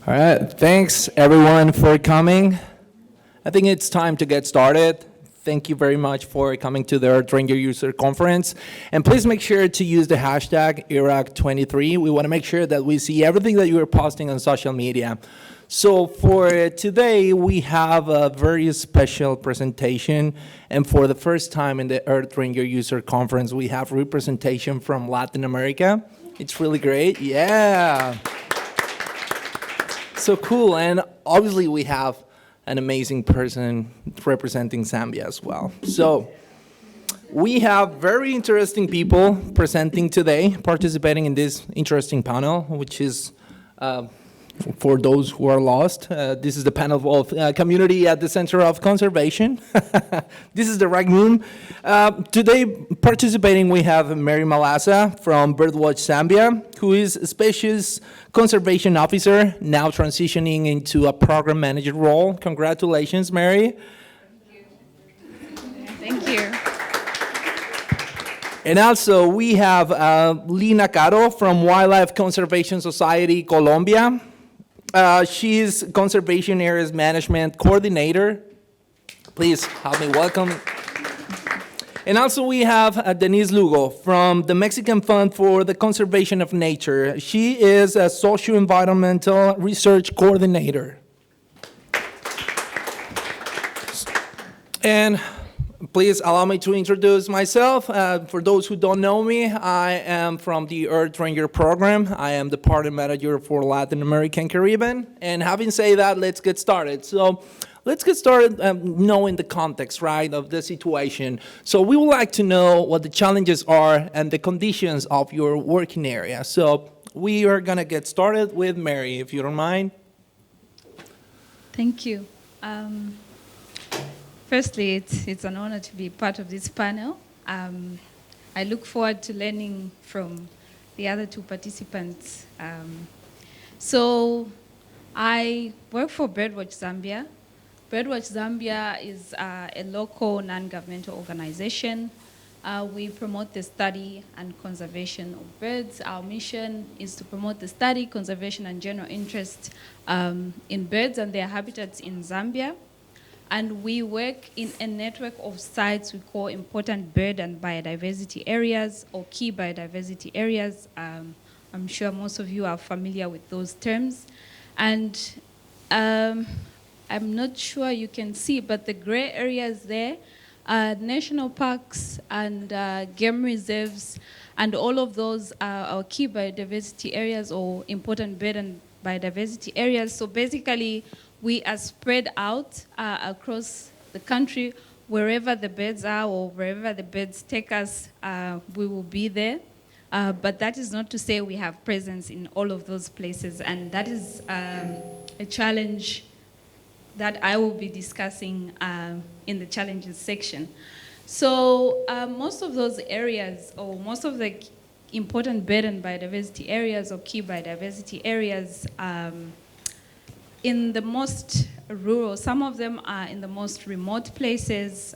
All right, thanks everyone for coming. I think it's time to get started. Thank you very much for coming to the EarthRanger User Conference. And please make sure to use the hashtag ERAC23. We want to make sure that we see everything that you are posting on social media. So for today, we have a very special presentation. And for the first time in the EarthRanger User Conference, we have representation from Latin America. It's really great. Yeah. So cool, and obviously we have an amazing person representing Zambia as well. So we have very interesting people presenting today, participating in this interesting panel, which is for those who are lost. This is the panel of Community at the Center of Conservation. This is the right room. Today participating we have Mary Malasa from BirdWatch Zambia, who is a Species Conservation Officer, now transitioning into a Program Manager role. Congratulations, Mary. Thank you. And also we have Lina Caro from Wildlife Conservation Society, Colombia. She is Conservation Areas Management Coordinator. Please help me welcome. And also we have Denice Lugo from the Mexican Fund for the Conservation of Nature. She is a Socio-Environmental Research Coordinator. And please allow me to introduce myself. For those who don't know me, I am from the EarthRanger program. I am the partner manager for Latin America and Caribbean. And having said that, let's get started. So let's get started knowing the context, right, of the situation. So we would like to know what the challenges are and the conditions of your working area. So we are going to get started with Mary, if you don't mind. Thank you. Firstly, it's an honor to be part of this panel. I look forward to learning from the other two participants. So I work for BirdWatch Zambia. BirdWatch Zambia is a local non-governmental organization. We promote the study and conservation of birds. Our mission is to promote the study, conservation, and general interest in birds and their habitats in Zambia. And we work in a network of sites we call important bird and biodiversity areas or key biodiversity areas. I'm sure most of you are familiar with those terms. And I'm not sure you can see, but the gray areas there are national parks and game reserves, and all of those are our key biodiversity areas or important bird and biodiversity areas. So basically, we are spread out across the country. Wherever the birds are or wherever the birds take us, we will be there. But that is not to say we have presence in all of those places, and that is a challenge that I will be discussing in the challenges section. So most of those areas, or most of the important bird and biodiversity areas or key biodiversity areas, in the most rural, some of them are in the most remote places,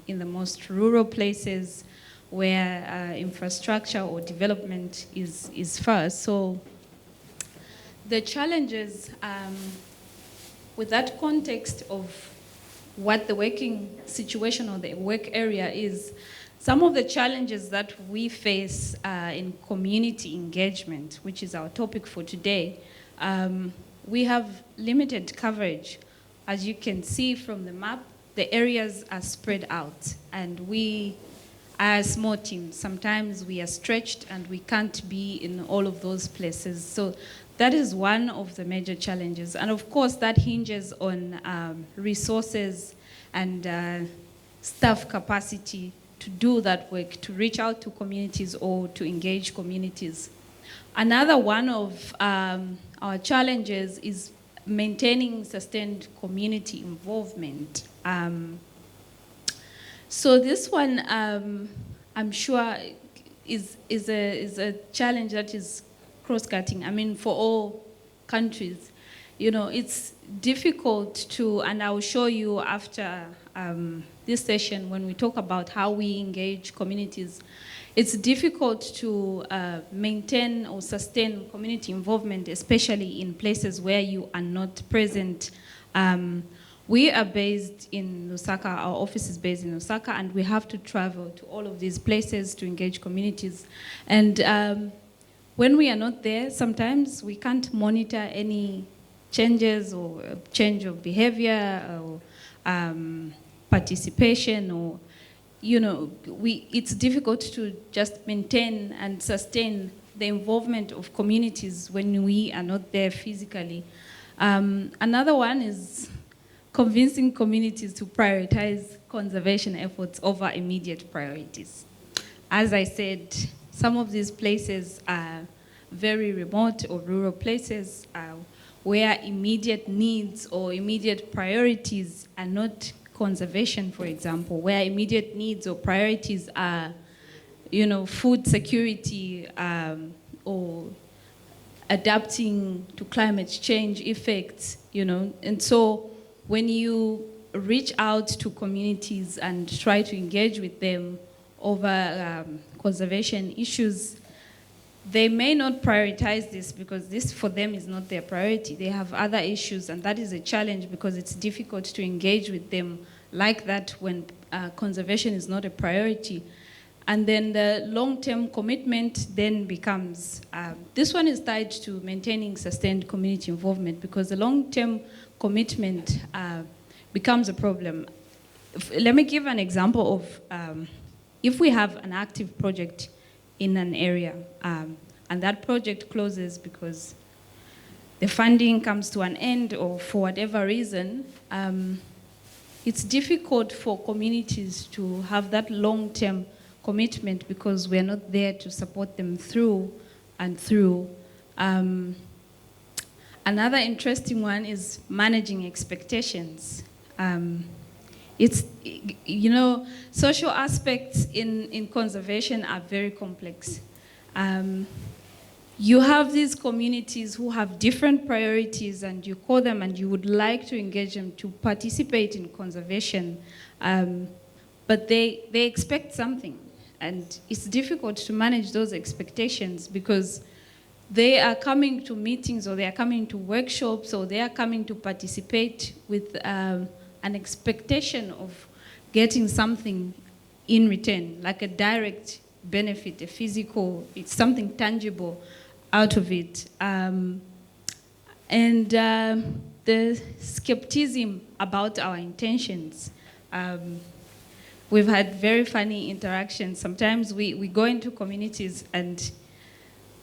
in the most rural places where infrastructure or development is first. So the challenges with that context of what the working situation or the work area is, some of the challenges that we face in community engagement, which is our topic for today, we have limited coverage. As you can see from the map, the areas are spread out, and we are a small team. Sometimes we are stretched and we can't be in all of those places. So that is one of the major challenges. And of course, that hinges on resources and staff capacity to do that work, to reach out to communities or to engage communities. Another one of our challenges is maintaining sustained community involvement. So this one, I'm sure, is a challenge that is cross-cutting. I mean, for all countries, you know, it's difficult to, and I'll show you after this session when we talk about how we engage communities. it's difficult to maintain or sustain community involvement, especially in places where you are not present. We are based in Lusaka, our office is based in Lusaka, and we have to travel to all of these places to engage communities. And when we are not there, sometimes we can't monitor any changes or change of behavior or participation, or, you know, it's difficult to just maintain and sustain the involvement of communities when we are not there physically. Another one is convincing communities to prioritize conservation efforts over immediate priorities. As I said, some of these places are very remote or rural places where immediate needs or immediate priorities are not conservation, for example, where immediate needs or priorities are, you know, food security or adapting to climate change effects, you know. And so when you reach out to communities and try to engage with them over conservation issues, they may not prioritize this because this for them is not their priority. They have other issues, and that is a challenge because it's difficult to engage with them like that when conservation is not a priority. And then the long-term commitment then becomes, this one is tied to maintaining sustained community involvement because the long-term commitment becomes a problem. Let me give an example of if we have an active project in an area and that project closes because the funding comes to an end or for whatever reason, it's difficult for communities to have that long-term commitment because we're not there to support them through and through. Another interesting one is managing expectations. It's, you know, social aspects in conservation are very complex. You have these communities who have different priorities and you call them and you would like to engage them to participate in conservation, but they expect something. And it's difficult to manage those expectations because they are coming to meetings or they are coming to workshops or they are coming to participate with an expectation of getting something in return, like a direct benefit, a physical, it's something tangible out of it. And the skepticism about our intentions. We've had very funny interactions. Sometimes we go into communities and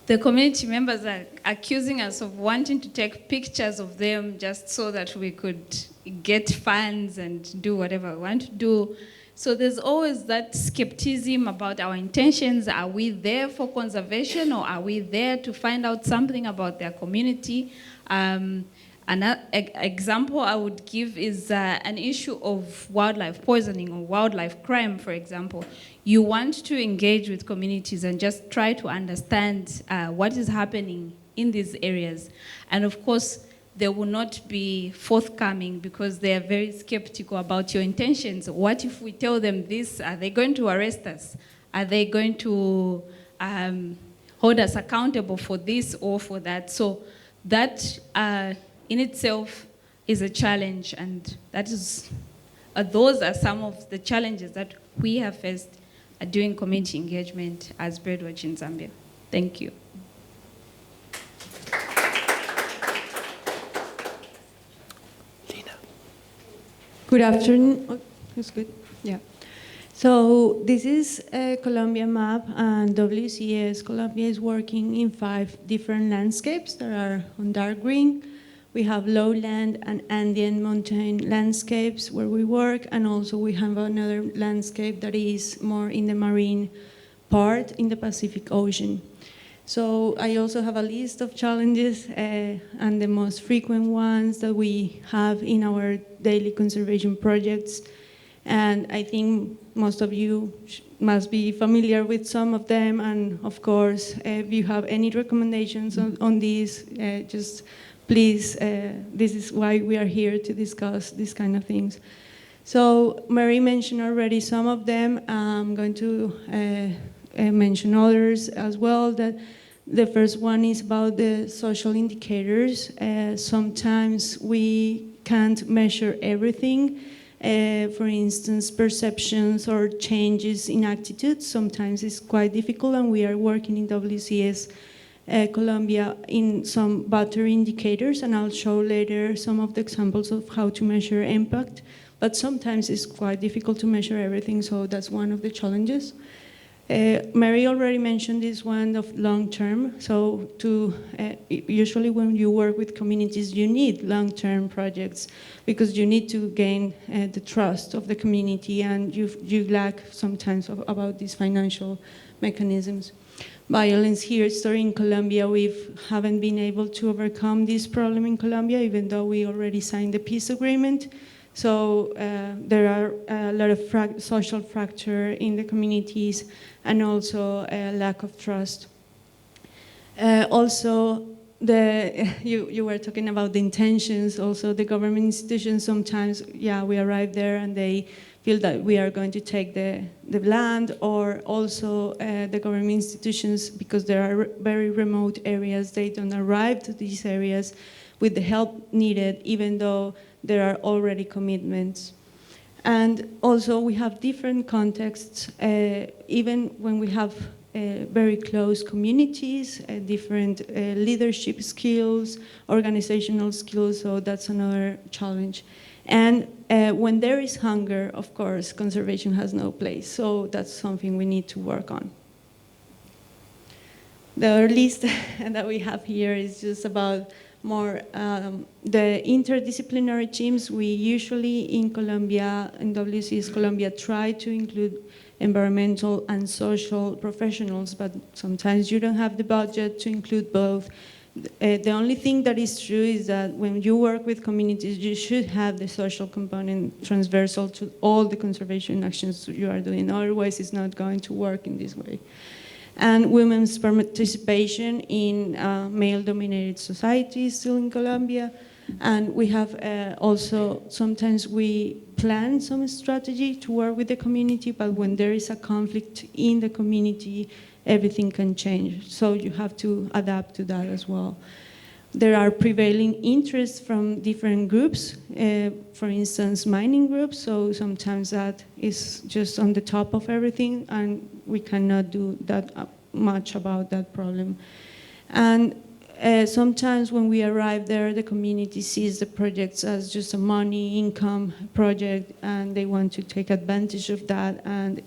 the community members are accusing us of wanting to take pictures of them just so that we could get funds and do whatever we want to do. So there's always that skepticism about our intentions. Are we there for conservation or are we there to find out something about their community? Another example I would give is an issue of wildlife poisoning or wildlife crime, for example. You want to engage with communities and just try to understand what is happening in these areas. And of course, they will not be forthcoming because they are very skeptical about your intentions. What if we tell them this? Are they going to arrest us? Are they going to hold us accountable for this or for that? So that in itself is a challenge, and that is, those are some of the challenges that we have faced doing community engagement as BirdWatch in Zambia. Thank you. Lina. Good afternoon. Oh, that's good. Yeah. So this is a Colombia map, and WCS Colombia is working in 5 different landscapes that are on dark green. We have lowland and Andean mountain landscapes where we work, and also we have another landscape that is more in the marine part in the Pacific Ocean. So I also have a list of challenges and the most frequent ones that we have in our daily conservation projects. And I think most of you must be familiar with some of them. And of course, if you have any recommendations on these, just please, this is why we are here to discuss these kind of things. So Mary mentioned already some of them. I'm going to mention others as well. That the first one is about the social indicators. Sometimes we can't measure everything. For instance, perceptions or changes in attitudes. Sometimes it's quite difficult, and we are working in WCS Colombia in some better indicators, and I'll show later some of the examples of how to measure impact. But sometimes it's quite difficult to measure everything, so that's one of the challenges. Mary already mentioned this one of long-term. So usually when you work with communities, you need long-term projects because you need to gain the trust of the community, and you lack sometimes about these financial mechanisms. Violence here, story in Colombia, we haven't been able to overcome this problem in Colombia, even though we already signed the peace agreement. So there are a lot of social fracture in the communities, and also a lack of trust. Also, you were talking about the intentions. Also, the government institutions sometimes, we arrive there and they feel that we are going to take the land, or also the government institutions, because there are very remote areas, they don't arrive to these areas with the help needed, even though there are already commitments. And also we have different contexts, even when we have very close communities, different leadership skills, organizational skills, so that's another challenge. And when there is hunger, of course, conservation has no place, so that's something we need to work on. The list that we have here is just about more the interdisciplinary teams. We usually in Colombia, in WCS Colombia, try to include environmental and social professionals, but sometimes you don't have the budget to include both. The only thing that is true is that when you work with communities, you should have the social component transversal to all the conservation actions you are doing. Otherwise, it's not going to work in this way. And women's participation in male-dominated societies still in Colombia. And we have also, sometimes we plan some strategy to work with the community, but when there is a conflict in the community, everything can change. So you have to adapt to that as well. There are prevailing interests from different groups, for instance, mining groups, so sometimes that is just on the top of everything, and we cannot do that much about that problem. And sometimes when we arrive there, the community sees the projects as just a money income project, and they want to take advantage of that, and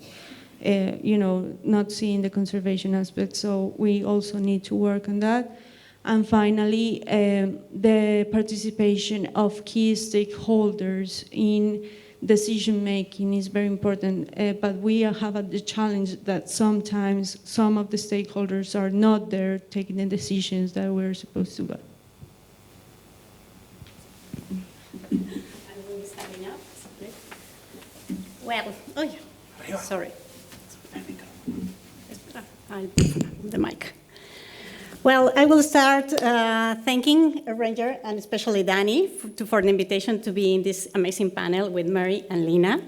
not seeing the conservation aspect, so we also need to work on that. And finally, the participation of key stakeholders in decision-making is very important, but we have the challenge that sometimes some of the stakeholders are not there taking the decisions that we're supposed to do. I will be standing up. Well, sorry. The mic. Well, I will start thanking EarthRanger and especially Dani for the invitation to be in this amazing panel with Mary and Lina.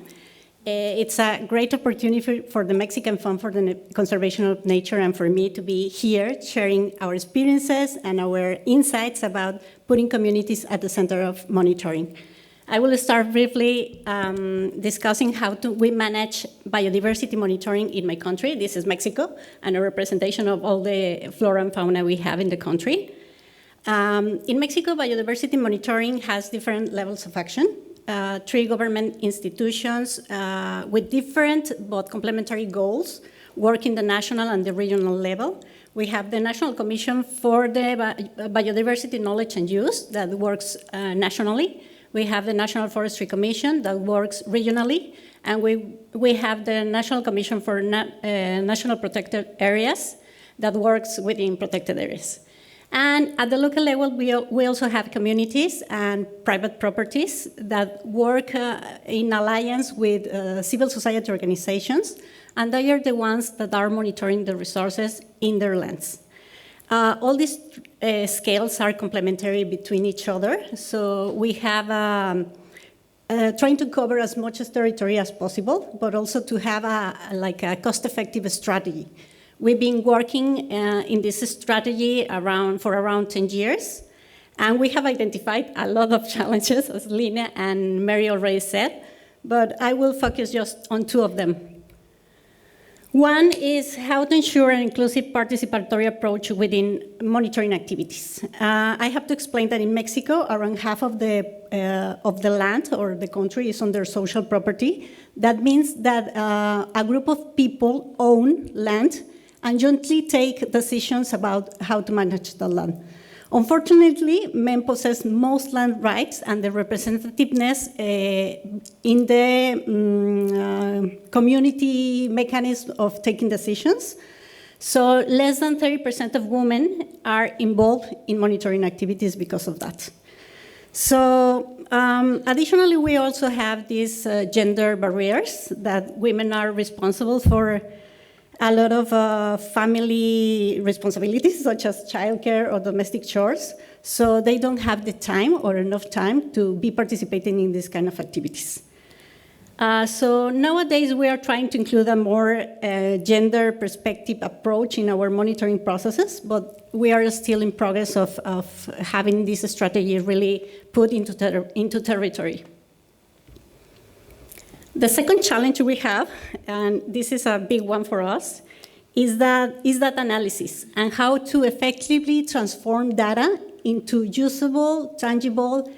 It's a great opportunity for the Mexican Fund for the Conservation of Nature and for me to be here sharing our experiences and our insights about putting communities at the center of monitoring. I will start briefly discussing how we manage biodiversity monitoring in my country. This is Mexico, and a representation of all the flora and fauna we have in the country. In Mexico, biodiversity monitoring has different levels of action. 3 government institutions with different but complementary goals work in the national and the regional level. We have the National Commission for the Biodiversity Knowledge and Use that works nationally. We have the National Forestry Commission that works regionally, and we have the National Commission for National Protected Areas that works within protected areas. And at the local level, we also have communities and private properties that work in alliance with civil society organizations, and they are the ones that are monitoring the resources in their lands. All these scales are complementary between each other, so we have trying to cover as much territory as possible, but also to have a cost-effective strategy. We've been working in this strategy for around 10 years, and we have identified a lot of challenges, as Lina and Mary already said, but I will focus just on two of them. One is how to ensure an inclusive participatory approach within monitoring activities. I have to explain that in Mexico, around half of the land or the country is under social property. That means that a group of people own land and jointly take decisions about how to manage the land. Unfortunately, men possess most land rights, and the representativeness in the community mechanism of taking decisions. So less than 30% of women are involved in monitoring activities because of that. So additionally, we also have these gender barriers that women are responsible for a lot of family responsibilities, such as childcare or domestic chores, so they don't have the time or enough time to be participating in these kind of activities. So nowadays, we are trying to include a more gender perspective approach in our monitoring processes, but we are still in progress of having this strategy really put into territory. The second challenge we have, and this is a big one for us, is that analysis and how to effectively transform data into usable, tangible,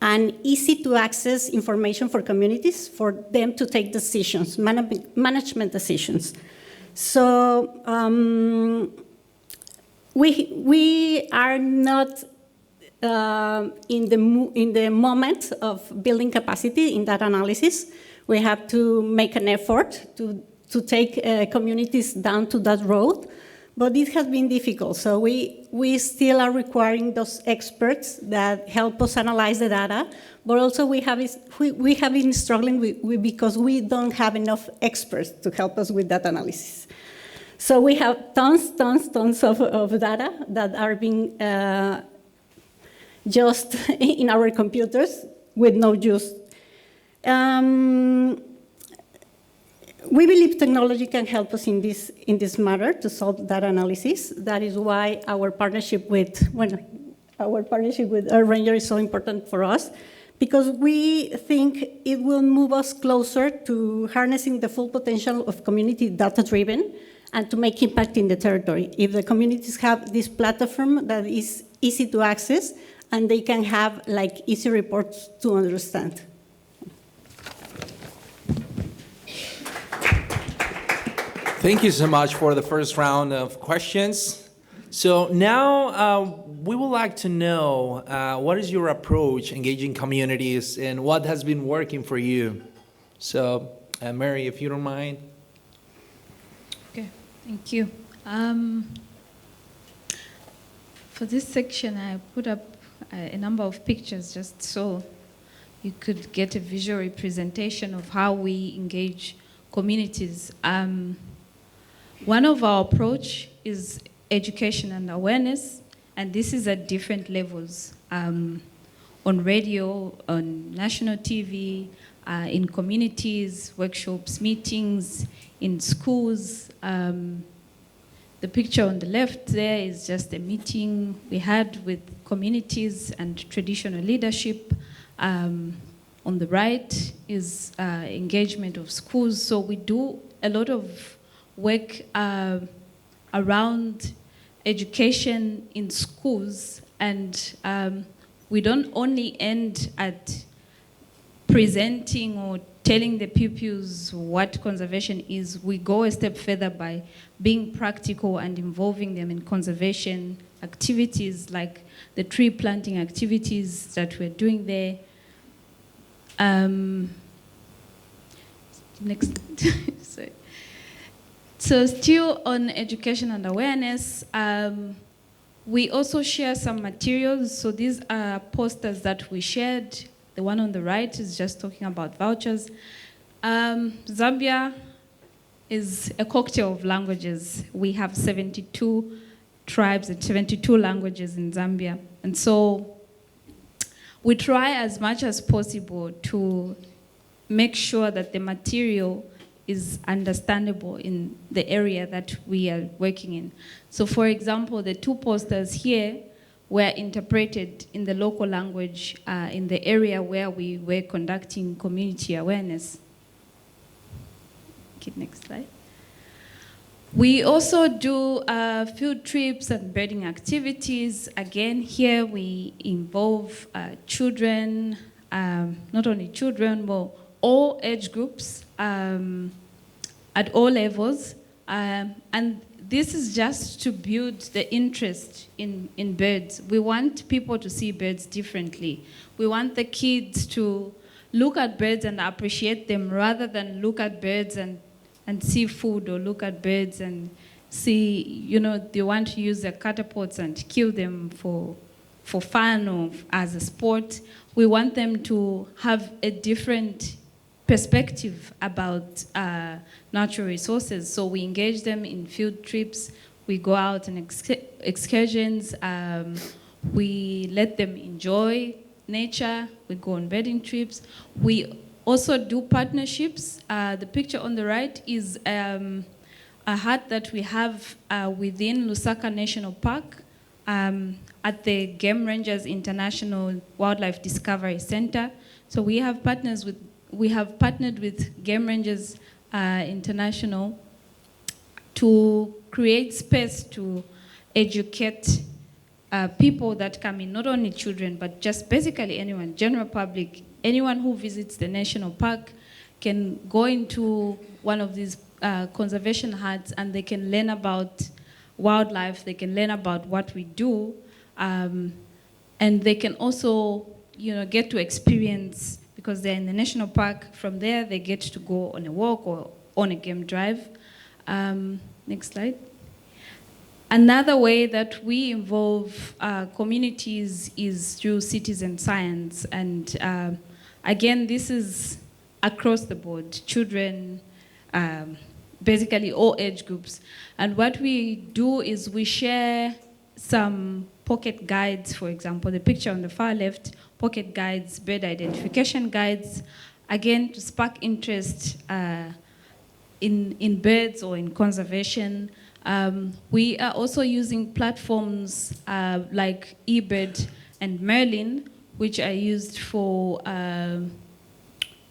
and easy to access information for communities for them to take decisions, management decisions. So we are not in the moment of building capacity in that analysis. We have to make an effort to take communities down to that road, but it has been difficult. So we still are requiring those experts that help us analyze the data, but also we have been struggling with because we don't have enough experts to help us with that analysis. So we have tons of data that are being just in our computers with no use. We believe technology can help us in this matter to solve data analysis. That is why our partnership with EarthRanger is so important for us, because we think it will move us closer to harnessing the full potential of community data-driven and to make impact in the territory. If the communities have this platform that is easy to access, and they can have like easy reports to understand. Thank you so much for the first round of questions. So now we would like to know what is your approach engaging communities and what has been working for you? So Mary, if you don't mind. Okay, thank you. For this section, I put up a number of pictures just so you could get a visual representation of how we engage communities. One of our approach is education and awareness, and this is at different levels, on radio, on national TV, in communities, workshops, meetings, in schools. The picture on the left there is just a meeting we had with communities and traditional leadership. On the right is engagement of schools. So we do a lot of work around education in schools, and we don't only end at presenting or telling the pupils what conservation is. We go a step further by being practical and involving them in conservation activities like the tree planting activities that we're doing there. Next. Sorry. So still on education and awareness, we also share some materials. So these are posters that we shared. The one on the right is just talking about vouchers. Zambia is a cocktail of languages. We have 72 tribes and 72 languages in Zambia. And so we try as much as possible to make sure that the material is understandable in the area that we are working in. So for example, the 2 posters here were interpreted in the local language in the area where we were conducting community awareness. Okay, next slide. We also do field trips and birding activities. Again, here we involve children, not only children, but all age groups at all levels. And this is just to build the interest in birds. We want people to see birds differently. We want the kids to look at birds and appreciate them rather than look at birds and see food, or look at birds and see, you know, they want to use their catapults and kill them for fun or as a sport. We want them to have a different perspective about natural resources. So we engage them in field trips. We go out on excursions. We let them enjoy nature. We go on birding trips. We also do partnerships. The picture on the right is a hut that we have within Lusaka National Park at the Game Rangers International Wildlife Discovery Center. So we have partnered with Game Rangers International to create space to educate people that come in, not only children, but just basically anyone, general public. Anyone who visits the national park can go into one of these conservation huts and they can learn about wildlife, they can learn about what we do, and they can also, you know, get to experience, because they're in the national park, from there they get to go on a walk or on a game drive. Next slide. Another way that we involve communities is through citizen science. And again, this is across the board, children, basically all age groups. And what we do is we share some pocket guides, for example, the picture on the far left, pocket guides, bird identification guides, again, to spark interest in birds or in conservation. We are also using platforms like eBird and Merlin, which are used for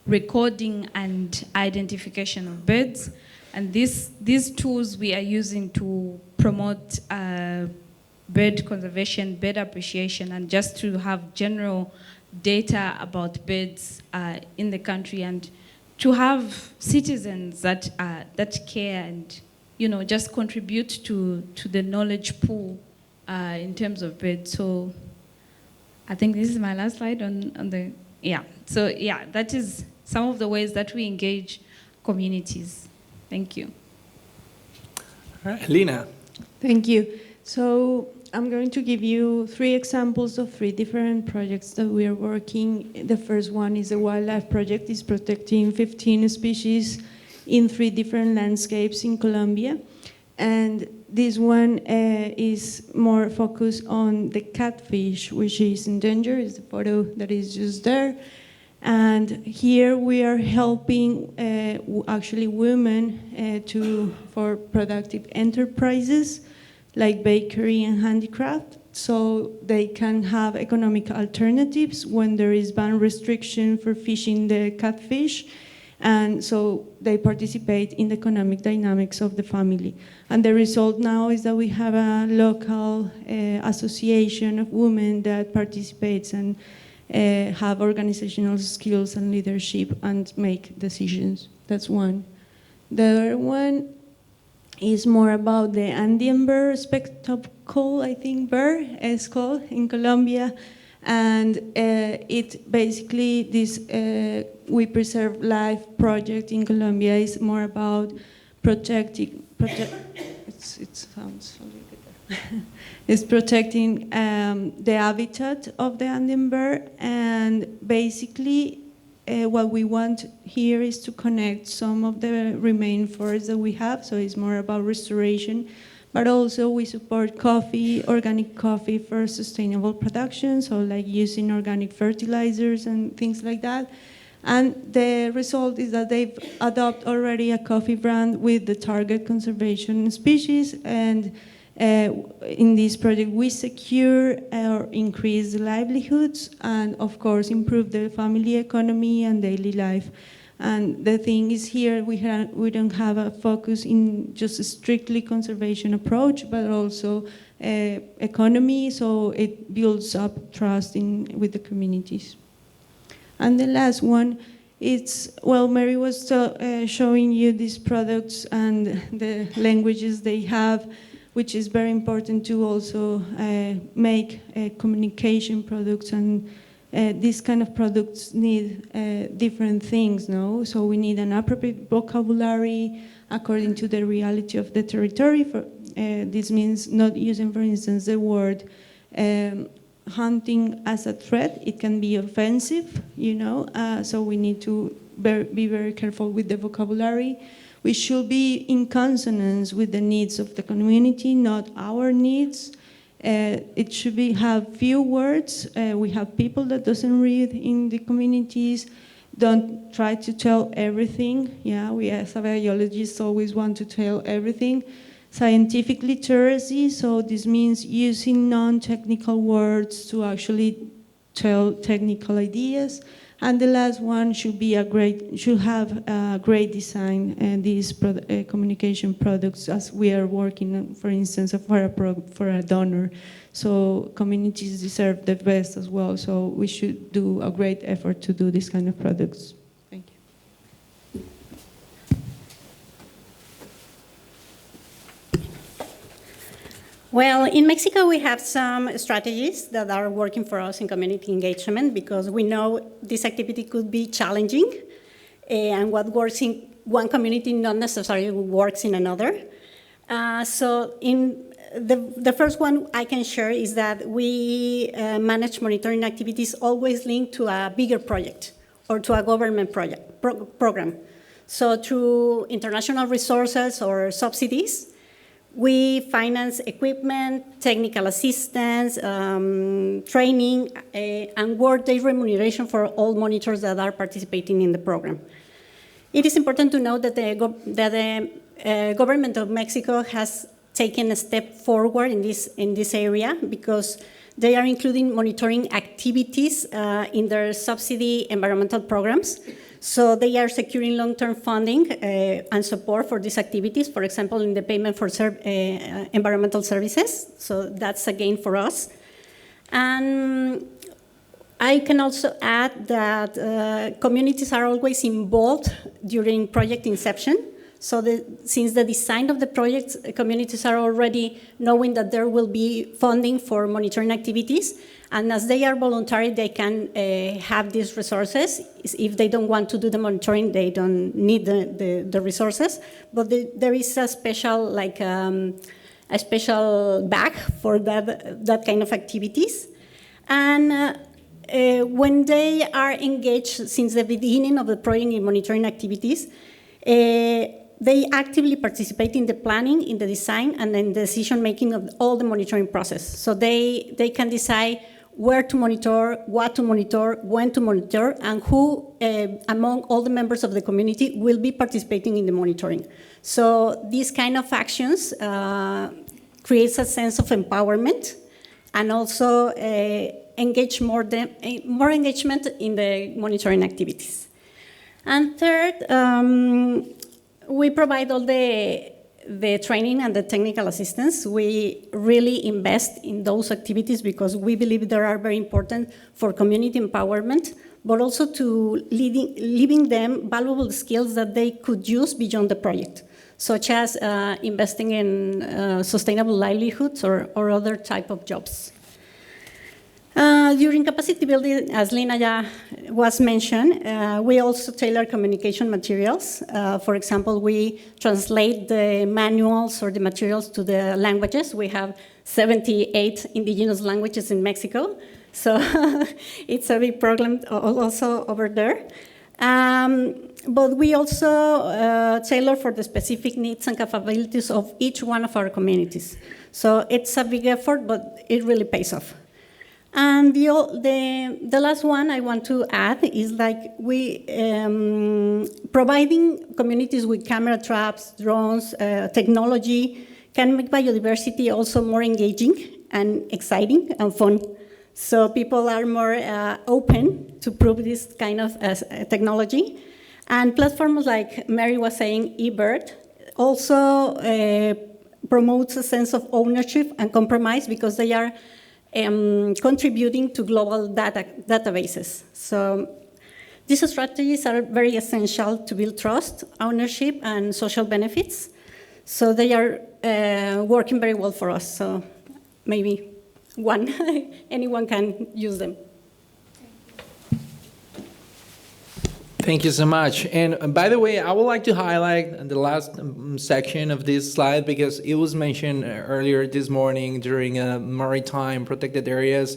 recording and identification of birds. And these tools we are using to promote bird conservation, bird appreciation, and just to have general data about birds in the country, and to have citizens that care and, you know, just contribute to the knowledge pool in terms of birds. So I think this is my last slide on the, yeah. So yeah, that is some of the ways that we engage communities. Thank you. All right, Lina. Thank you. So I'm going to give you 3 examples of 3 different projects that we are working. The first one is a wildlife project. It's protecting 15 species in 3 different landscapes in Colombia. And this one is more focused on the catfish, which is endangered. It's the photo that is just there. And here we are helping actually women for productive enterprises like bakery and handicraft, so they can have economic alternatives when there is ban restriction for fishing the catfish. And so they participate in the economic dynamics of the family. And the result now is that we have a local association of women that participates and have organizational skills and leadership and make decisions. That's one. The other one is more about the Andean bird spectacle, I think bird is called in Colombia. And it basically, this We Preserve Life project in Colombia is more about protecting, it sounds a little bit better. It's protecting the habitat of the Andean bird, and basically what we want here is to connect some of the remaining forests that we have, so it's more about restoration, but also we support coffee, organic coffee for sustainable production, so like using organic fertilizers and things like that. And the result is that they've adopted already a coffee brand with the target conservation species, and in this project we secure or increase the livelihoods and of course improve the family economy and daily life. And the thing is here we don't have a focus in just a strictly conservation approach, but also economy, so it builds up trust with the communities. And the last one, it's, well, Mary was showing you these products and the languages they have, which is very important to also make communication products, and these kind of products need different things, no? So we need an appropriate vocabulary according to the reality of the territory. This means not using, for instance, the word hunting as a threat. It can be offensive, you know, so we need to be very careful with the vocabulary. We should be in consonance with the needs of the community, not our needs. It should have few words. We have people that doesn't read in the communities. Don't try to tell everything. Yeah, we as biologists always want to tell everything. Scientific literacy, so this means using non-technical words to actually tell technical ideas. And the last one should have a great design, and these communication products, as we are working on, for instance, for a donor. So communities deserve the best as well. So we should do a great effort to do this kind of products. Thank you. Well, in Mexico, we have some strategies that are working for us in community engagement, because we know this activity could be challenging, and what works in one community not necessarily works in another. So in the first one I can share is that we manage monitoring activities always linked to a bigger project or to a government program. So through international resources or subsidies, we finance equipment, technical assistance, training, and work-day remuneration for all monitors that are participating in the program. It is important to note that the government of Mexico has taken a step forward in this area, because they are including monitoring activities in their subsidy environmental programs. So they are securing long-term funding and support for these activities, for example, in the payment for environmental services. So that's a gain for us. And I can also add that communities are always involved during project inception. So since the design of the project, communities are already knowing that there will be funding for monitoring activities. And as they are voluntary, they can have these resources. If they don't want to do the monitoring, they don't need the resources. But there is a special, a special bag for that kind of activities. And when they are engaged since the beginning of the project in monitoring activities, they actively participate in the planning, in the design, and in the decision-making of all the monitoring process. So they can decide where to monitor, what to monitor, when to monitor, and who among all the members of the community will be participating in the monitoring. So these kind of actions creates a sense of empowerment, and also more engagement in the monitoring activities. And third, we provide all the training and the technical assistance. We really invest in those activities because we believe they are very important for community empowerment, but also to leaving them valuable skills that they could use beyond the project, such as investing in sustainable livelihoods or other type of jobs. During capacity building, as Lina was mentioned, we also tailor communication materials. For example, we translate the manuals or the materials to the languages. We have 78 indigenous languages in Mexico, so it's a big problem also over there. But we also tailor for the specific needs and capabilities of each one of our communities. So it's a big effort, but it really pays off. And the last one I want to add is like we providing communities with camera traps, drones, technology can make biodiversity also more engaging and exciting and fun. So people are more open to prove this kind of technology. And platforms like Mary was saying, eBird, also promotes a sense of ownership and compromise because they are contributing to global databases. So these strategies are very essential to build trust, ownership, and social benefits. So they are working very well for us. So maybe anyone can use them. Thank you so much. And by the way, I would like to highlight the last section of this slide because it was mentioned earlier this morning during maritime protected areas.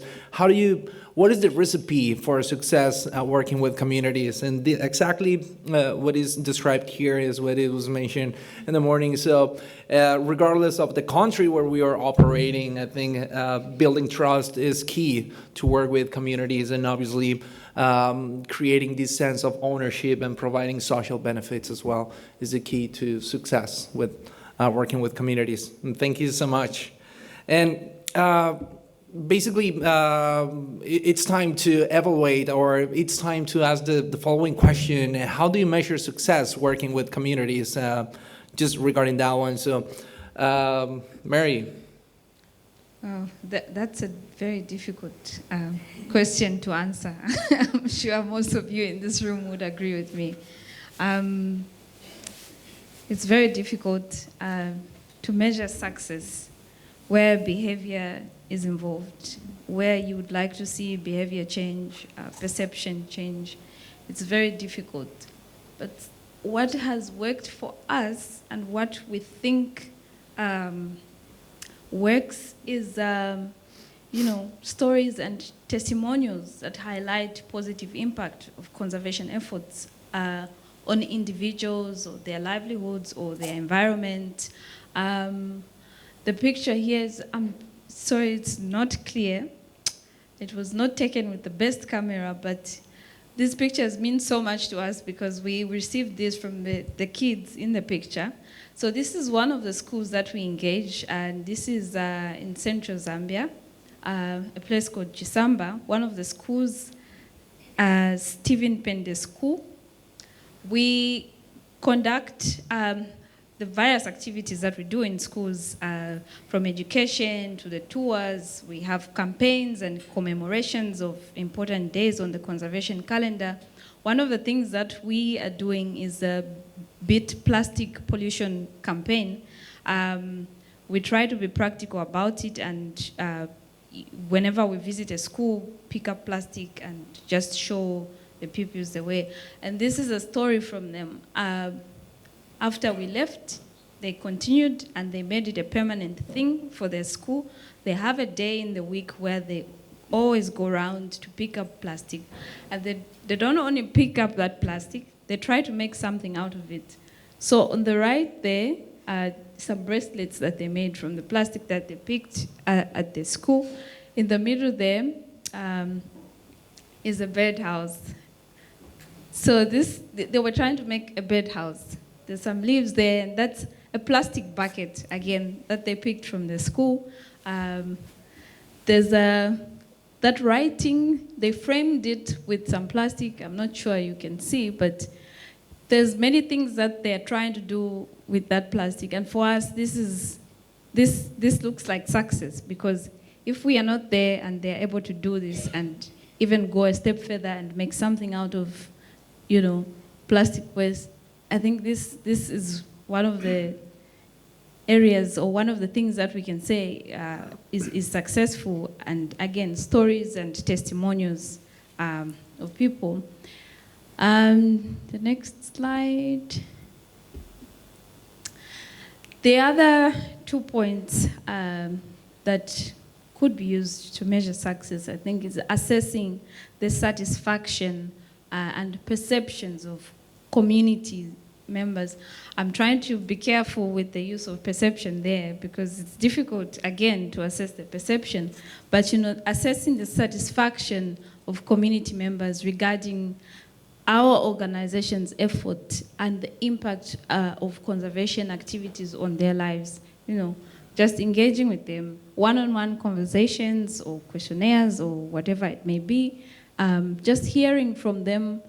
What is the recipe for success working with communities? And exactly what is described here is what it was mentioned in the morning. So regardless of the country where we are operating, I think building trust is key to work with communities, and obviously creating this sense of ownership and providing social benefits as well is the key to success with working with communities. And thank you so much. And basically, it's time to evaluate, or it's time to ask the following question: how do you measure success working with communities? Just regarding that one. So, Mary. Oh, that's a very difficult question to answer. I'm sure most of you in this room would agree with me. It's very difficult to measure success where behavior is involved, where you would like to see behavior change, perception change. It's very difficult. But what has worked for us and what we think works is, stories and testimonials that highlight positive impact of conservation efforts on individuals or their livelihoods or their environment. The picture here is, I'm sorry it's not clear. It was not taken with the best camera, but these pictures mean so much to us because we received this from the kids in the picture. So this is one of the schools that we engage, and this is in central Zambia, a place called Chisamba, one of the schools, Stephen Pende School. We conduct the various activities that we do in schools, from education to the tours. We have campaigns and commemorations of important days on the conservation calendar. One of the things that we are doing is a Beat Plastic Pollution campaign. We try to be practical about it, and whenever we visit a school, pick up plastic and just show the pupils the way. And this is a story from them. After we left, they continued and they made it a permanent thing for their school. They have a day in the week where they always go around to pick up plastic. And they don't only pick up that plastic, they try to make something out of it. So on the right there are some bracelets that they made from the plastic that they picked at the school. In the middle there is a birdhouse. So they were trying to make a birdhouse. There's some leaves there, and that's a plastic bucket, again, that they picked from the school. There's that writing, they framed it with some plastic. I'm not sure you can see, but there's many things that they're trying to do with that plastic. And for us, this looks like success, because if we are not there and they're able to do this and even go a step further and make something out of, plastic waste, I think this is one of the areas or one of the things that we can say is successful. And again, stories and testimonials of people. The next slide. The other 2 points that could be used to measure success, I think, is assessing the satisfaction and perceptions of community members. I'm trying to be careful with the use of perception there because it's difficult, again, to assess the perception. But, assessing the satisfaction of community members regarding our organization's effort and the impact of conservation activities on their lives, just engaging with them, one-on-one conversations or questionnaires or whatever it may be, just hearing from them,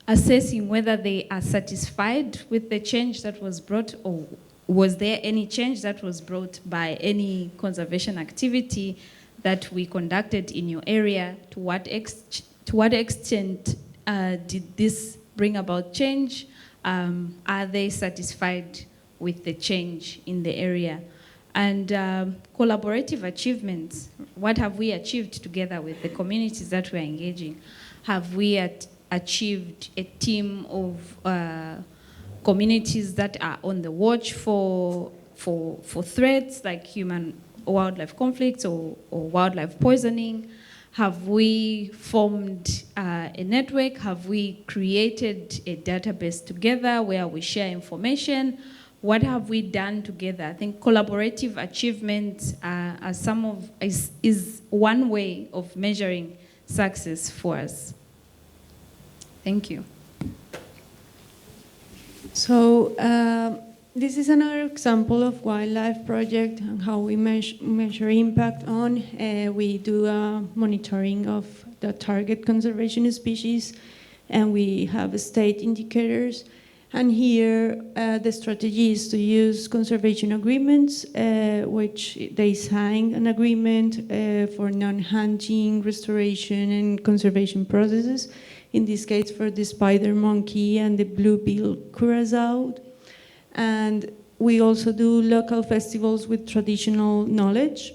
assessing whether they are satisfied with the change that was brought, or was there any change that was brought by any conservation activity that we conducted in your area. To what extent did this bring about change? Are they satisfied with the change in the area? And collaborative achievements. What have we achieved together with the communities that we're engaging? Have we achieved a team of communities that are on the watch for threats like human-wildlife conflicts or wildlife poisoning? Have we formed a network? Have we created a database together where we share information? What have we done together? I think collaborative achievements is one way of measuring success for us. Thank you. So this is another example of wildlife project and how we measure impact on. We do monitoring of the target conservation species, and we have state indicators. And here, the strategy is to use conservation agreements, which they sign an agreement for non-hunting, restoration, and conservation processes. In this case, for the spider monkey and the blue-billed curassow. And we also do local festivals with traditional knowledge.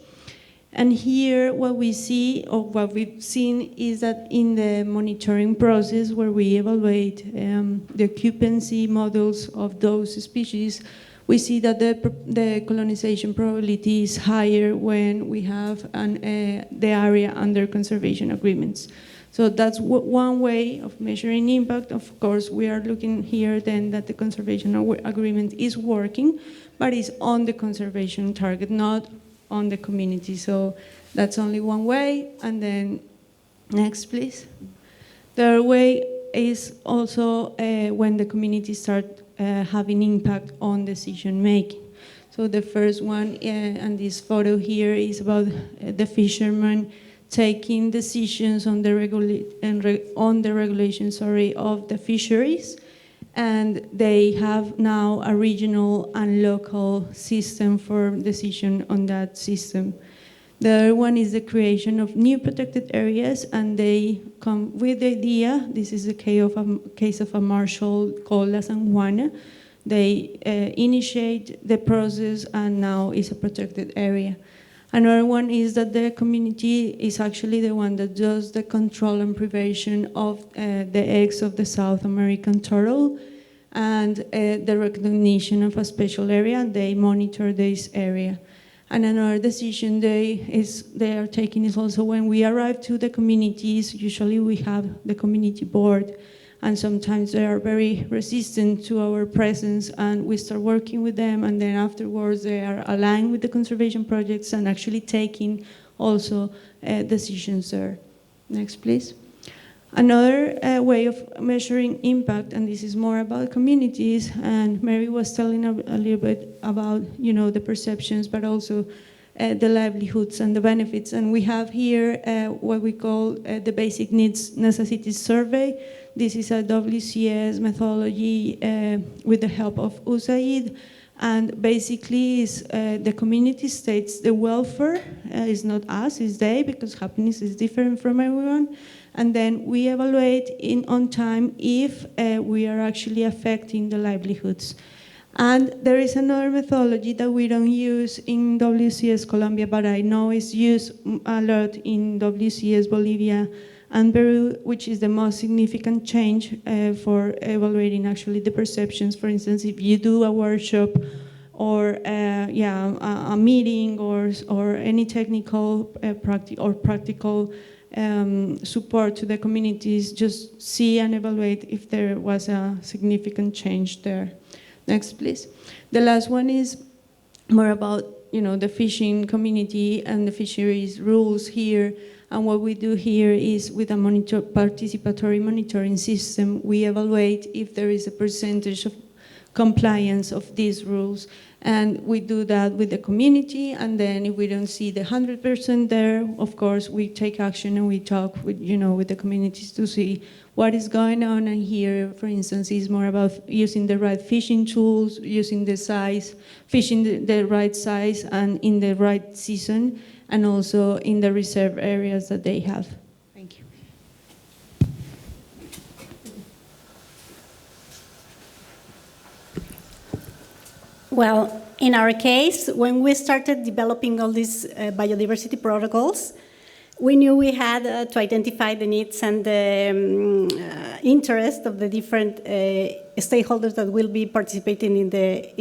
And here, what we see, or what we've seen, is that in the monitoring process where we evaluate the occupancy models of those species, we see that the colonization probability is higher when we have the area under conservation agreements. So that's one way of measuring impact. Of course, we are looking here then that the conservation agreement is working, but it's on the conservation target, not on the community. So that's only one way. And then next, please. The other way is also when the community start having impact on decision making. So the first one, and this photo here is about the fishermen taking decisions on the regulation of the fisheries, and they have now a regional and local system for decision on that system. The other one is the creation of new protected areas, and they come with the idea. This is the case of a marshal called La San Juana. They initiate the process, and now it's a protected area. Another one is that the community is actually the one that does the control and prevention of the eggs of the South American turtle, and the recognition of a special area, and they monitor this area. And another decision they are taking is also when we arrive to the communities, usually we have the community board, and sometimes they are very resistant to our presence, and we start working with them, and then afterwards they are aligned with the conservation projects and actually taking also decisions there. Next, please. Another way of measuring impact, and this is more about communities, and Mary was telling a little bit about the perceptions, but also the livelihoods and the benefits. And we have here what we call the Basic Needs Necessities Survey. This is a WCS methodology with the help of USAID, and basically is the community states the welfare is not us, it's they, because happiness is different from everyone. And then we evaluate on time if we are actually affecting the livelihoods. And there is another methodology that we don't use in WCS Colombia, but I know is used a lot in WCS Bolivia and Peru, which is the most significant change for evaluating actually the perceptions. For instance, if you do a workshop or a meeting or any technical practical support to the communities, just see and evaluate if there was a significant change there. Next, please. The last one is more about, the fishing community and the fisheries rules here. And what we do here is with a participatory monitoring system, we evaluate if there is a percentage of compliance of these rules. And we do that with the community, and then if we don't see the 100% there, of course, we take action and we talk with, with the communities to see what is going on. And here, for instance, is more about using the right fishing tools, using the size, fishing the right size and in the right season, and also in the reserve areas that they have. Thank you. Well, in our case, when we started developing all these biodiversity protocols, we knew we had to identify the needs and the interest of the different stakeholders that will be participating in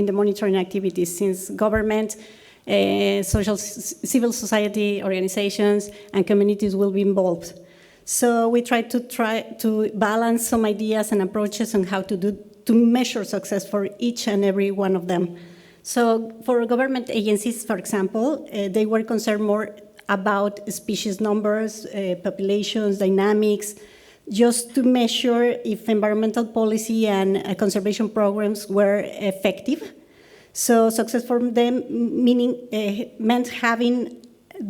the monitoring activities, since government, civil society organizations, and communities will be involved. So we tried to balance some ideas and approaches on how to measure success for each and every one of them. So for government agencies, for example, they were concerned more about species numbers, populations, dynamics, just to measure if environmental policy and conservation programs were effective. So success for them meant having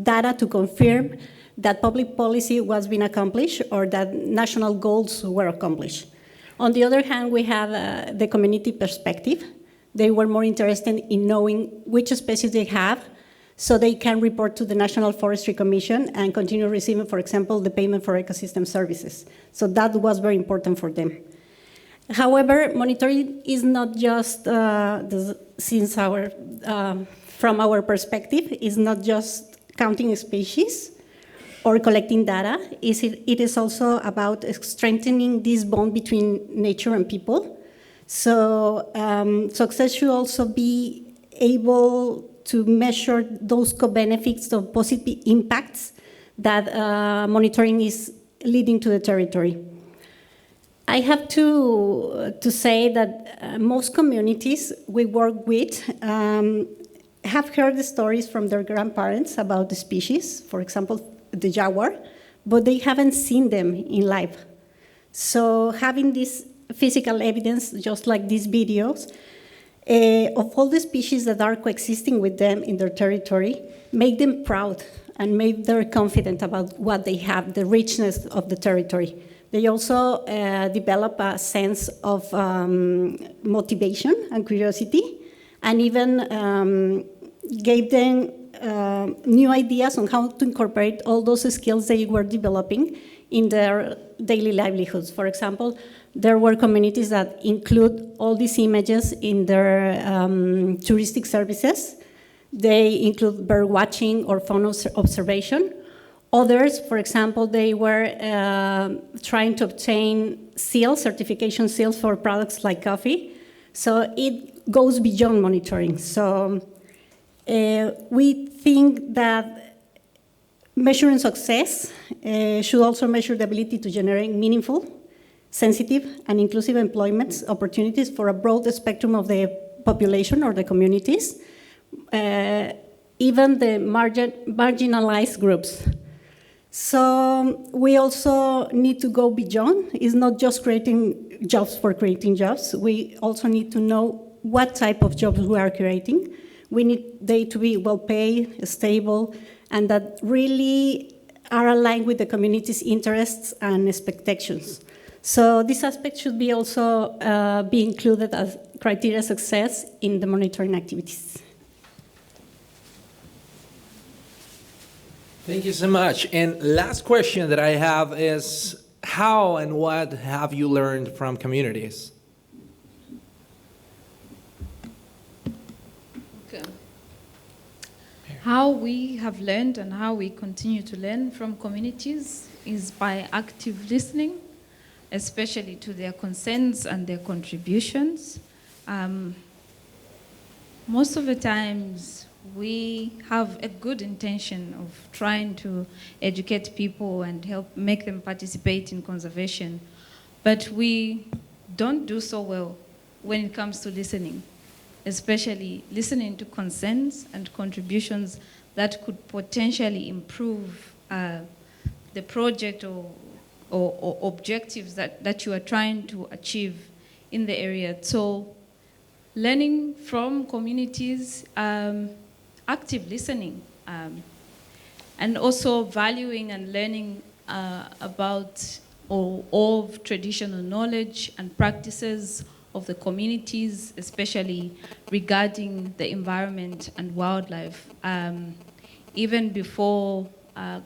data to confirm that public policy was being accomplished or that national goals were accomplished. On the other hand, we have the community perspective. They were more interested in knowing which species they have, so they can report to the National Forestry Commission and continue receiving, for example, the payment for ecosystem services. So that was very important for them. However, monitoring is not just, from our perspective, is not just counting species or collecting data. It is also about strengthening this bond between nature and people. So success should also be able to measure those co-benefits of positive impacts that monitoring is leading to the territory. I have to say that most communities we work with have heard the stories from their grandparents about the species, for example, the jaguar, but they haven't seen them in life. So having this physical evidence, just like these videos, of all the species that are coexisting with them in their territory, make them proud and make them confident about what they have, the richness of the territory. They also develop a sense of motivation and curiosity, and even gave them new ideas on how to incorporate all those skills they were developing in their daily livelihoods. For example, there were communities that include all these images in their touristic services. They include bird watching or fauna observation. Others, for example, they were trying to obtain seals, certification seals for products like coffee. So it goes beyond monitoring. So we think that measuring success should also measure the ability to generate meaningful, sensitive, and inclusive employment opportunities for a broad spectrum of the population or the communities, even the marginalized groups. So we also need to go beyond. It's not just creating jobs for creating jobs. We also need to know what type of jobs we are creating. We need they to be well paid, stable, and that really are aligned with the community's interests and expectations. So this aspect should be also be included as criteria success in the monitoring activities. Thank you so much. And last question that I have is, how and what have you learned from communities? Okay. How we have learned and how we continue to learn from communities is by active listening, especially to their concerns and their contributions. Most of the times, we have a good intention of trying to educate people and help make them participate in conservation, but we don't do so well when it comes to listening, especially listening to concerns and contributions that could potentially improve the project or objectives that you are trying to achieve in the area. So learning from communities, active listening, and also valuing and learning about or of traditional knowledge and practices of the communities, especially regarding the environment and wildlife. Even before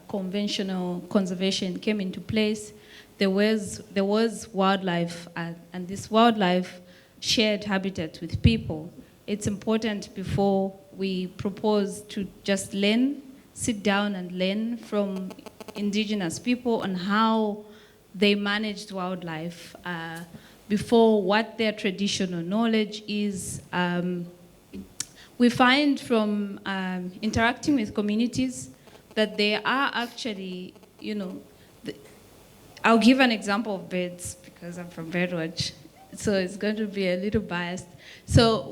conventional conservation came into place, there was wildlife, and this wildlife shared habitat with people. It's important before we propose to just learn, sit down and learn from indigenous people on how they managed wildlife, before what their traditional knowledge is. We find from interacting with communities that they are actually, I'll give an example of birds because I'm from BirdWatch, so it's going to be a little biased. So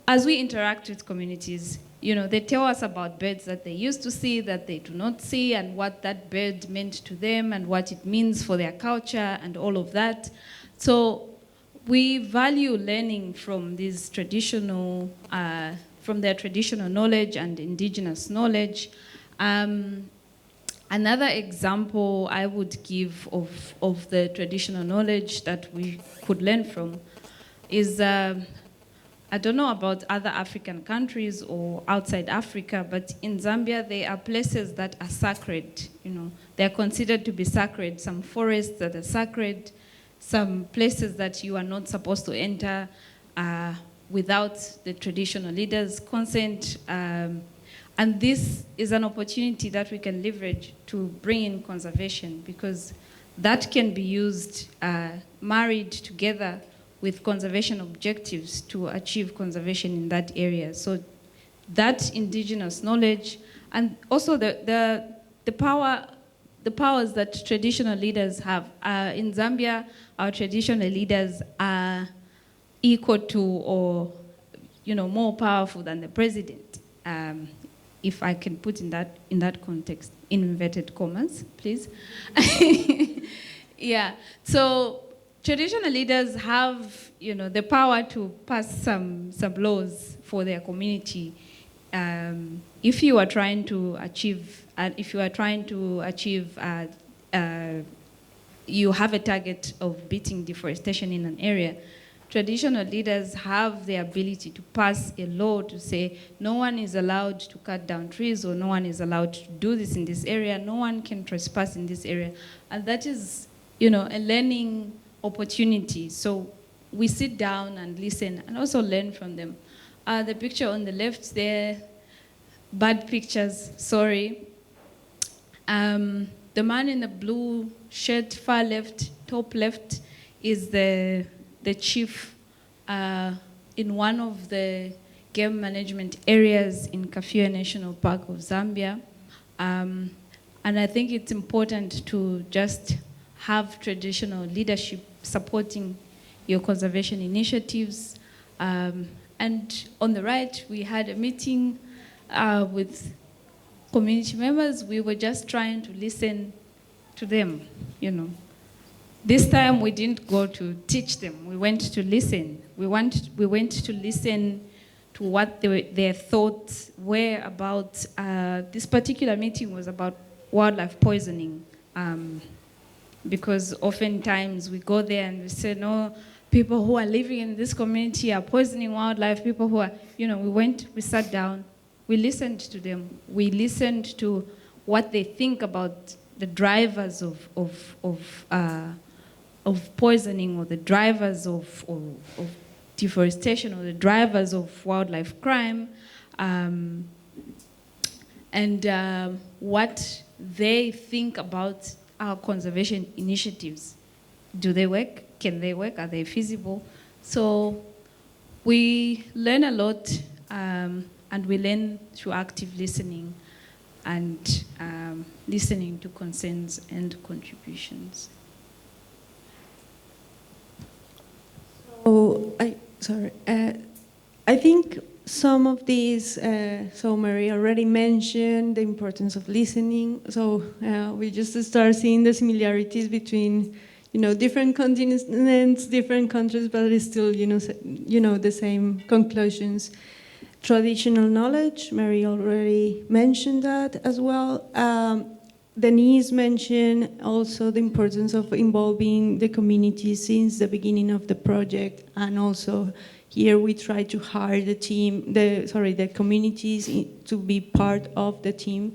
as we interact with communities, they tell us about birds that they used to see, that they do not see, and what that bird meant to them, and what it means for their culture, and all of that. So we value learning from these traditional, from their traditional knowledge and indigenous knowledge. Another example I would give of the traditional knowledge that we could learn from is, I don't know about other African countries or outside Africa, but in Zambia, there are places that are sacred. They are considered to be sacred. Some forests that are sacred, some places that you are not supposed to enter without the traditional leaders' consent. And this is an opportunity that we can leverage to bring in conservation, because that can be used, married together with conservation objectives to achieve conservation in that area. So that indigenous knowledge, and also the powers that traditional leaders have. In Zambia, our traditional leaders are equal to, or more powerful than the president. If I can put in that context, in inverted commas, please. Yeah. So traditional leaders have, the power to pass some laws for their community. If you are trying to achieve, you have a target of beating deforestation in an area, traditional leaders have the ability to pass a law to say no one is allowed to cut down trees, or no one is allowed to do this in this area, no one can trespass in this area. And that is, a learning opportunity. So we sit down and listen and also learn from them. The picture on the left there, bad pictures, sorry. The man in the blue shirt, far left, top left, is the chief in one of the game management areas in Kafue National Park of Zambia. And I think it's important to just have traditional leadership supporting your conservation initiatives. And on the right, we had a meeting with community members. We were just trying to listen to them, This time we didn't go to teach them, we went to listen. We went to listen to what their thoughts were about. This particular meeting was about wildlife poisoning. Because oftentimes we go there and we say, no, people who are living in this community are poisoning wildlife, people who are, we sat down, we listened to them. We listened to what they think about the drivers of poisoning, or the drivers of deforestation, or the drivers of wildlife crime, and what they think about our conservation initiatives. Do they work? Can they work? Are they feasible? So we learn a lot, and we learn through active listening and listening to concerns and contributions. So I think some of these, so Mary already mentioned the importance of listening. So we just start seeing the similarities between, different continents, different countries, but it's still, the same conclusions. Traditional knowledge, Mary already mentioned that as well. Denise mentioned also the importance of involving the community since the beginning of the project, and also here we try to hire the communities to be part of the team.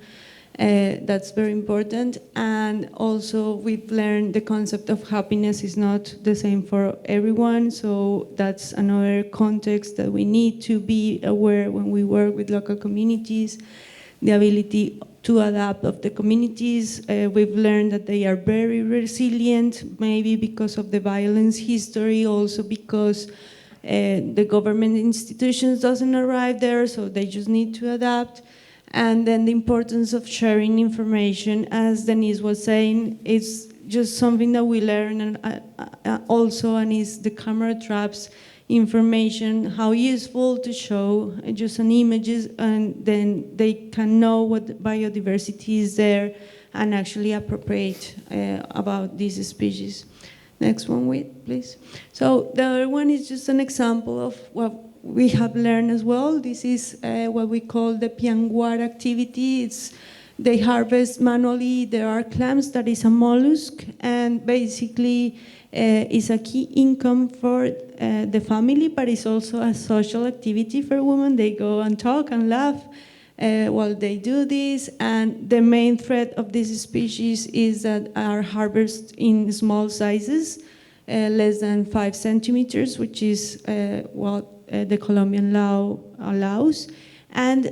That's very important. And also we've learned the concept of happiness is not the same for everyone. So that's another context that we need to be aware when we work with local communities. The ability to adapt of the communities. We've learned that they are very resilient, maybe because of the violence history, also because the government institutions doesn't arrive there, so they just need to adapt. And then the importance of sharing information, as Denise was saying, it's just something that we learn and also, and is the camera traps information, how useful to show just an images, and then they can know what biodiversity is there and actually appropriate about these species. Next one, please. So the other one is just an example of what we have learned as well. This is what we call the pianguar activity. They harvest manually. There are clams, that is a mollusk, and basically is a key income for the family, but it's also a social activity for women. They go and talk and laugh while they do this, and the main threat of this species is that are harvested in small sizes, less than 5 centimeters, which is what the Colombian law allows. And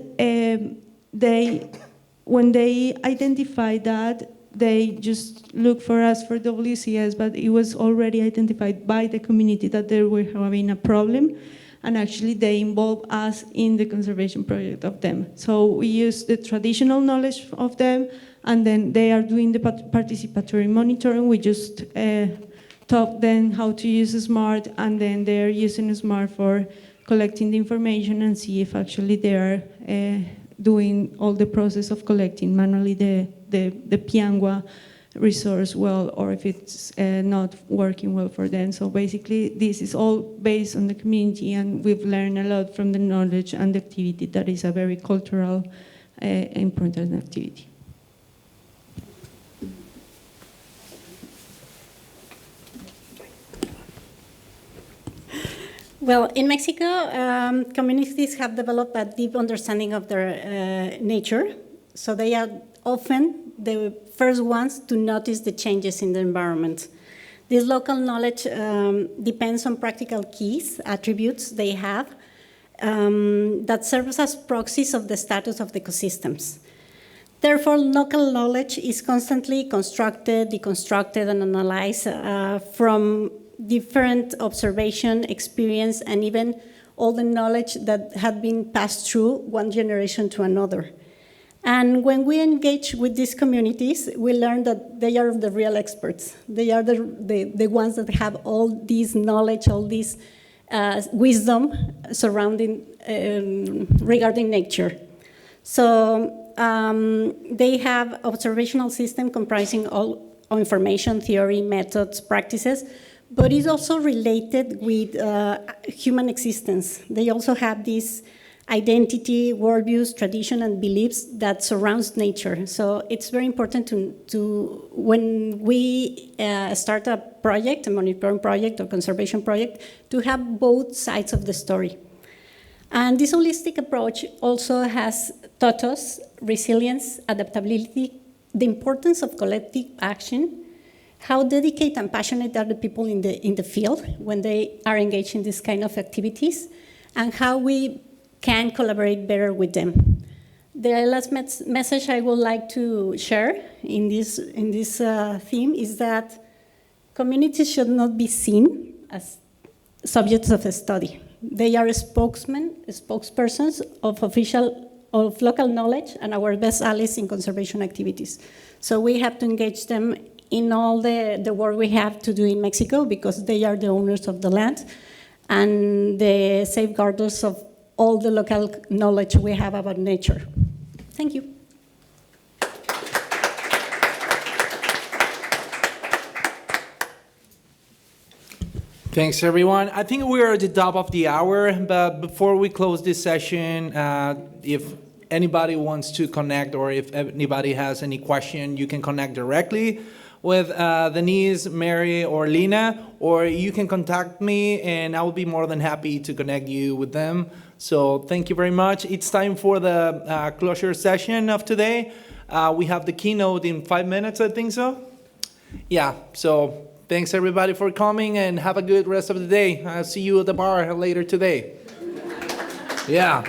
when they identify that, they just look for us for WCS, but it was already identified by the community that they were having a problem, and actually they involve us in the conservation project of them. So we use the traditional knowledge of them, and then they are doing the participatory monitoring. We just taught them how to use SMART, and then they're using SMART for collecting the information and see if actually they are doing all the process of collecting manually the piangua resource well, or if it's not working well for them. So basically, this is all based on the community, and we've learned a lot from the knowledge and the activity that is a very cultural, important activity. Well, in Mexico, communities have developed a deep understanding of their nature, so they are often the first ones to notice the changes in the environment. This local knowledge depends on practical keys, attributes they have, that serve as proxies of the status of the ecosystems. Therefore, local knowledge is constantly constructed, deconstructed, and analyzed from different observation, experience, and even all the knowledge that had been passed through one generation to another. And when we engage with these communities, we learn that they are the real experts. They are the ones that have all this knowledge, all this wisdom surrounding, regarding nature. So they have observational system comprising all information, theory, methods, practices, but it's also related with human existence. They also have this identity, worldviews, tradition, and beliefs that surrounds nature. So it's very important to when we start a project, a monitoring project or conservation project, to have both sides of the story. And this holistic approach also has taught us resilience, adaptability, the importance of collective action, how dedicated and passionate are the people in the field when they are engaged in this kind of activities, and how we can collaborate better with them. The last message I would like to share in this theme is that communities should not be seen as subjects of a study. They are spokespersons of local knowledge and our best allies in conservation activities. So we have to engage them in all the work we have to do in Mexico, because they are the owners of the land. and the safeguarders of all the local knowledge we have about nature. Thank you. Thanks, everyone. I think we're at the top of the hour, but before we close this session, if anybody wants to connect or if anybody has any question, you can connect directly with Denise, Mary, or Lina, or you can contact me and I will be more than happy to connect you with them. So thank you very much. It's time for the closure session of today. We have the keynote in 5 minutes, I think so. Yeah, so thanks everybody for coming and have a good rest of the day. I'll see you at the bar later today. Yeah.